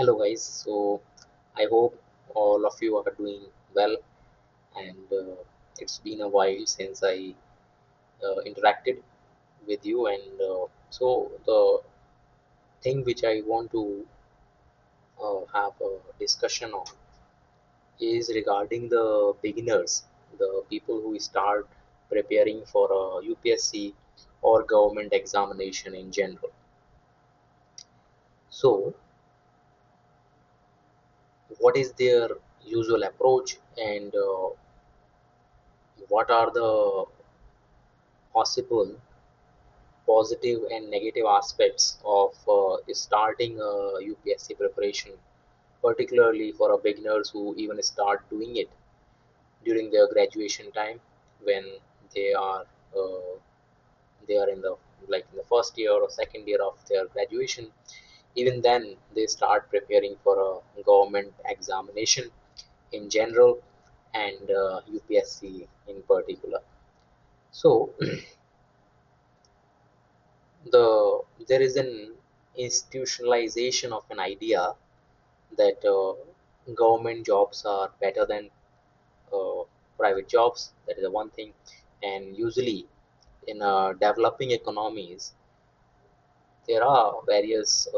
Hello guys, so I hope all of you are doing well, and it's been a while since I interacted with you, and so the thing which I want to have a discussion on is regarding the beginners, the people who start preparing for a UPSC or government examination in general. So, what is their usual approach, and what are the possible positive and negative aspects of starting a UPSC preparation, particularly for a beginners who even start doing it during their graduation time when they are uh, they are in the in the first year or second year of their graduation. Even then, they start preparing for a government examination in general and UPSC in particular. So there is an institutionalization of an idea that government jobs are better than uh, private jobs. That is the one thing. And usually in developing economies, there are various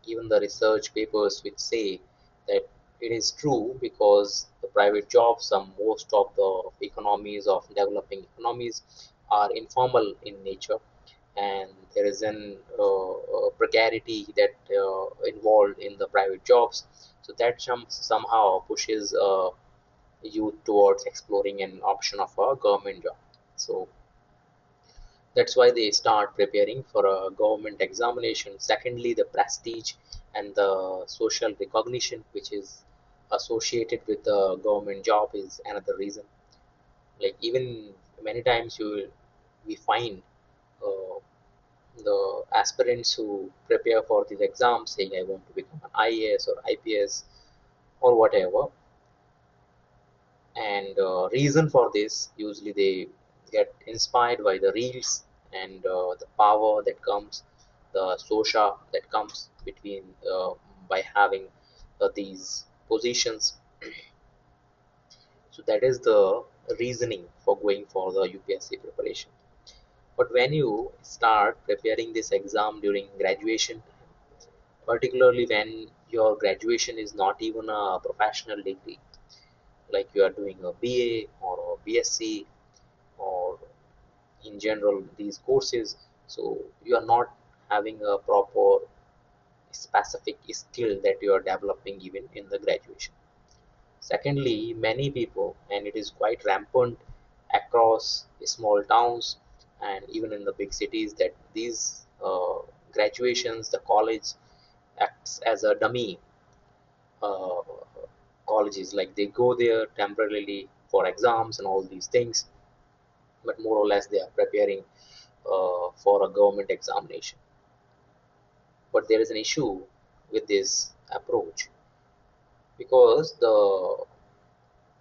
even the research papers which say that it is true because the private jobs, most of the economies of developing economies are informal in nature, and there is an precarity that involved in the private jobs, so that somehow pushes youth towards exploring an option of a government job. So that's why they start preparing for a government examination. Secondly, the prestige and the social recognition which is associated with the government job is another reason. Like even many times we find uh, the aspirants who prepare for these exams saying I want to become an IAS or IPS or whatever, and reason for this usually they get inspired by the reels and the power that comes, the social that comes between by having these positions. So that is the reasoning for going for the UPSC preparation. But when you start preparing this exam during graduation, particularly when your graduation is not even a professional degree, like you are doing a BA or a BSc or in general these courses, so you are not having a proper specific skill that you are developing even in the graduation. Secondly, many people, and it is quite rampant across small towns and even in the big cities, that these graduations, the college acts as a dummy uh, colleges. Like they go there temporarily for exams and all these things, but more or less they are preparing for a government examination. But there is an issue with this approach because the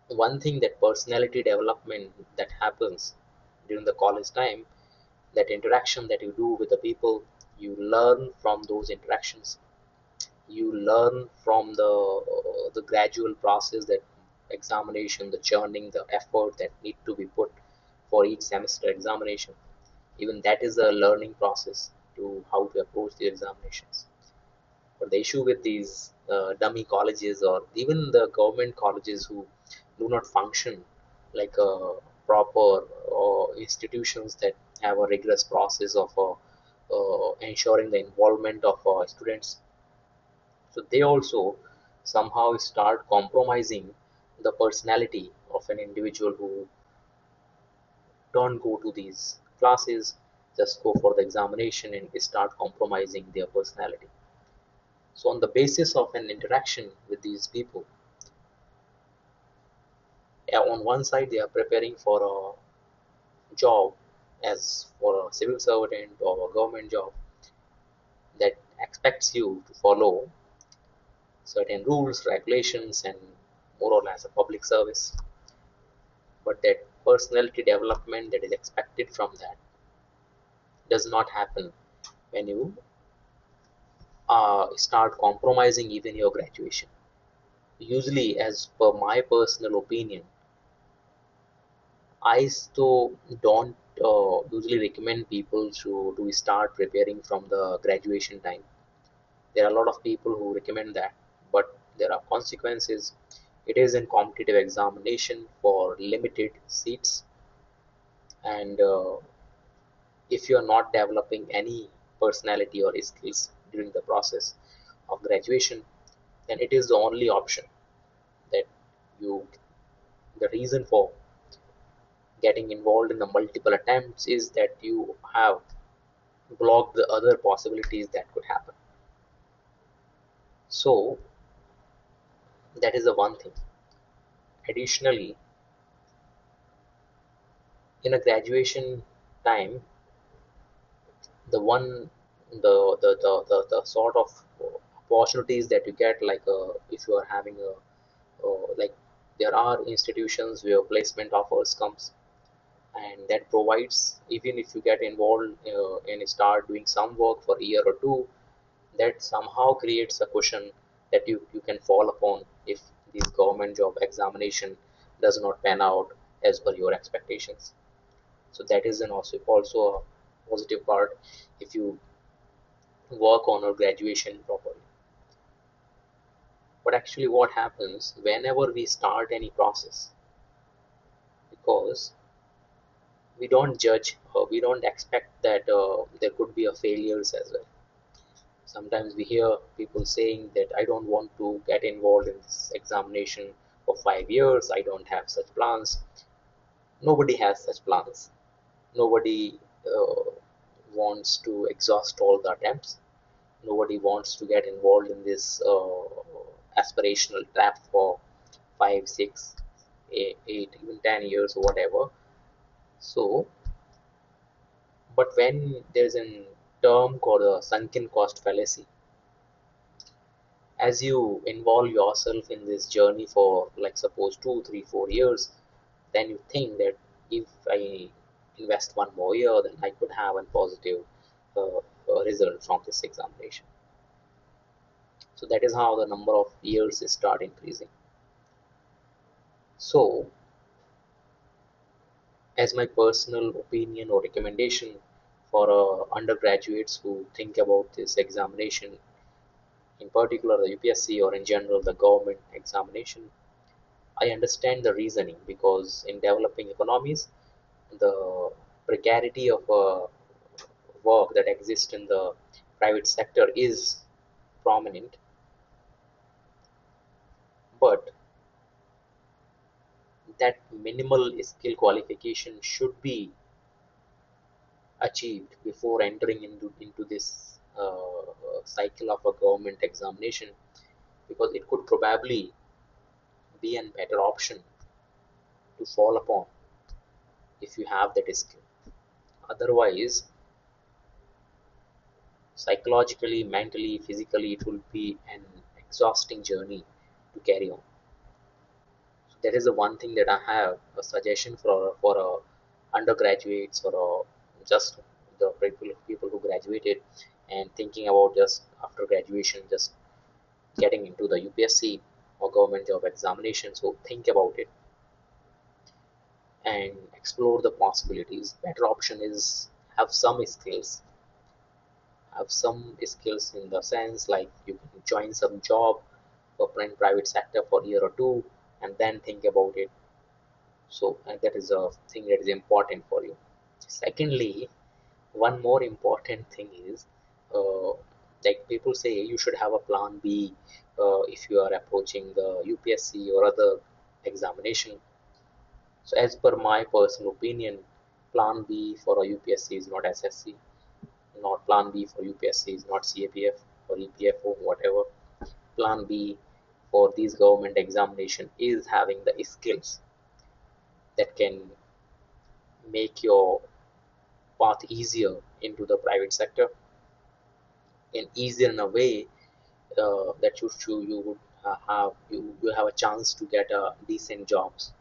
one thing that personality development that happens during the college time, that interaction that you do with the people, you learn from those interactions, you learn from the gradual process, that examination, the churning, the effort that need to be put for each semester examination. Even that is a learning process to how to approach the examinations. But the issue with these dummy colleges or even the government colleges who do not function like proper institutions that have a rigorous process of ensuring the involvement of students, so they also somehow start compromising the personality of an individual who don't go to these classes, just go for the examination and start compromising their personality. So on the basis of an interaction with these people, on one side they are preparing for a job as for a civil servant or a government job that expects you to follow certain rules, regulations, and more or less a public service. But that personality development that is expected from that does not happen when you start compromising even your graduation. Usually, as per my personal opinion, I still don't usually recommend people to start preparing from the graduation time. There are a lot of people who recommend that, but there are consequences. It is in competitive examination for limited seats, and if you are not developing any personality or skills during the process of graduation, then it is the only option that you. The reason for getting involved in the multiple attempts is that you have blocked the other possibilities that could happen. So that is the one thing. Additionally, in a graduation time, the one the sort of opportunities that you get, like if you are having a like, there are institutions where placement offers comes, and that provides, even if you get involved and start doing some work for a year or two, that somehow creates a cushion that you can fall upon if this government job examination does not pan out as per your expectations. So that is an also a positive part if you work on your graduation properly. But actually what happens whenever we start any process, because we don't judge or we don't expect that there could be a failures as well. Sometimes we hear people saying that I don't want to get involved in this examination for 5 years, I don't have such plans. Nobody has such plans. Nobody wants to exhaust all the attempts. Nobody wants to get involved in this aspirational trap for 5, 6, 8, even 10 years or whatever. So, but when there's a term called a sunken cost fallacy, as you involve yourself in this journey for, like, suppose 2, 3, 4 years, then you think that if I invest one more year, then I could have a positive result from this examination. So that is how the number of years start increasing. So, as my personal opinion or recommendation for undergraduates who think about this examination, in particular the UPSC or in general the government examination, I understand the reasoning, because in developing economies, the precarity of work that exists in the private sector is prominent, but that minimal skill qualification should be achieved before entering into this cycle of a government examination, because it could probably be a better option to fall upon if you have that skill. Otherwise, psychologically, mentally, physically, it will be an exhausting journey to carry on. So that is the one thing that I have a suggestion for undergraduates, or just the people who graduated and thinking about just after graduation just getting into the UPSC or government job examination. So think about it and explore the possibilities. Better option is have some skills. Have some skills in the sense like you can join some job or in private sector for a year or two and then think about it. So and that is a thing that is important for you. Secondly, one more important thing is, uh, like people say you should have a plan B if you are approaching the UPSC or other examination. So as per my personal opinion, plan B for a UPSC is not SSC, not plan B for UPSC is not CAPF or EPFO, whatever. Plan B for these government examination is having the skills that can make your path easier into the private sector, and easier in a way that you would you have a chance to get a decent jobs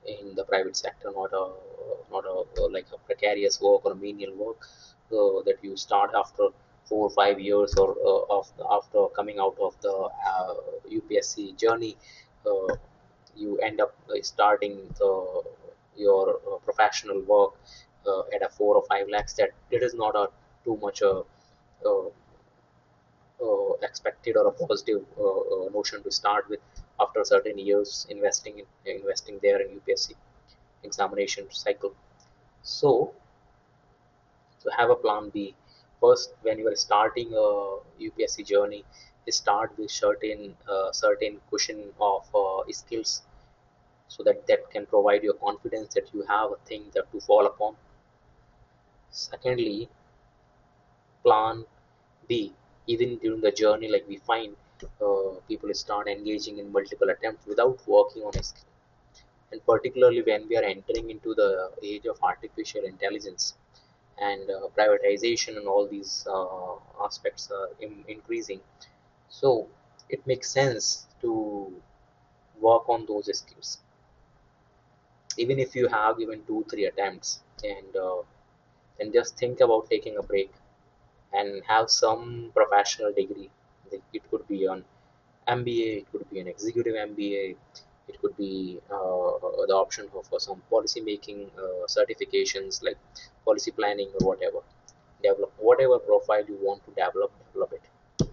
in the private sector, not a like a precarious work or a menial work that you start after 4 or 5 years or after coming out of the UPSC journey, uh, you end up starting your professional work at a 4 or 5 lakhs. That it is not a too much uh, expected or a positive notion to start with after certain years investing there in UPSC examination cycle. So to have a plan B, first when you are starting a UPSC journey, start with certain cushion of skills so that that can provide you confidence that you have a thing that to fall upon. Secondly, plan B. Even during the journey, like we find people start engaging in multiple attempts without working on a skill. And particularly when we are entering into the age of artificial intelligence and privatization and all these aspects are increasing. So it makes sense to work on those skills. Even if you have given 2 3 attempts and then just think about taking a break and have some professional degree. It could be an MBA, it could be an executive MBA, it could be the option for some policy making certifications like policy planning or whatever. Develop whatever profile you want to develop it.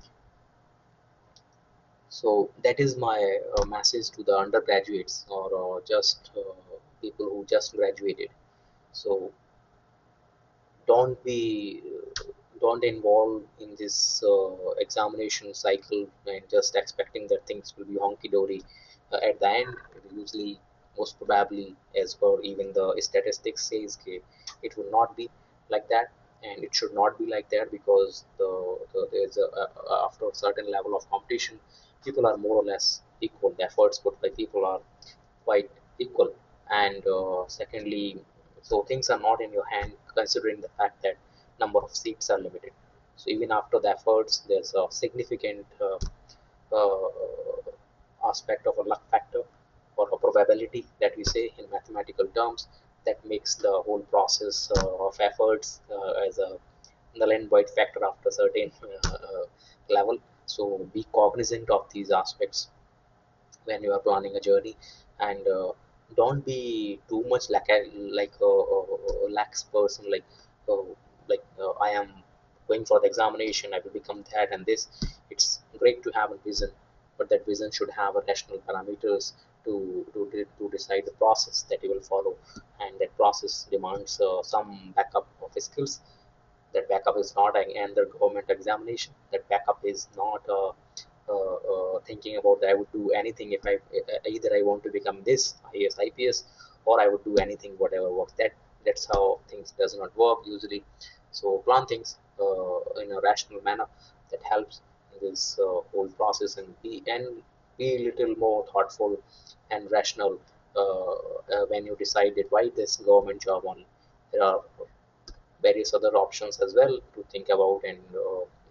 So that is my message to the undergraduates or just people who just graduated. So don't be don't involve in this examination cycle and just expecting that things will be honky dory. At the end, usually, most probably, as per even the statistics says, okay, it will not be like that, and it should not be like that because there's after a certain level of competition, people are more or less equal. The efforts put by people are quite equal. And secondly, so things are not in your hand considering the fact that number of seats are limited. So even after the efforts, there's a significant uh, aspect of a luck factor or a probability that we say in mathematical terms that makes the whole process of efforts as a null and void factor after a certain level. So be cognizant of these aspects when you are planning a journey, and don't be too much like a lax person uh, I am going for the examination, I will become that and this. It's great to have a vision, but that vision should have a rational parameters to decide the process that you will follow, and that process demands some backup of skills. That backup is not another government examination. That backup is not thinking about that I would do anything if I either I want to become this IAS IPS or I would do anything whatever works. That's how things does not work usually. So plan things in a rational manner that helps in this whole process, and be a little more thoughtful and rational when you decided why this government job only. There are various other options as well to think about and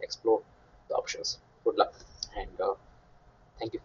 explore the options. Good luck and thank you.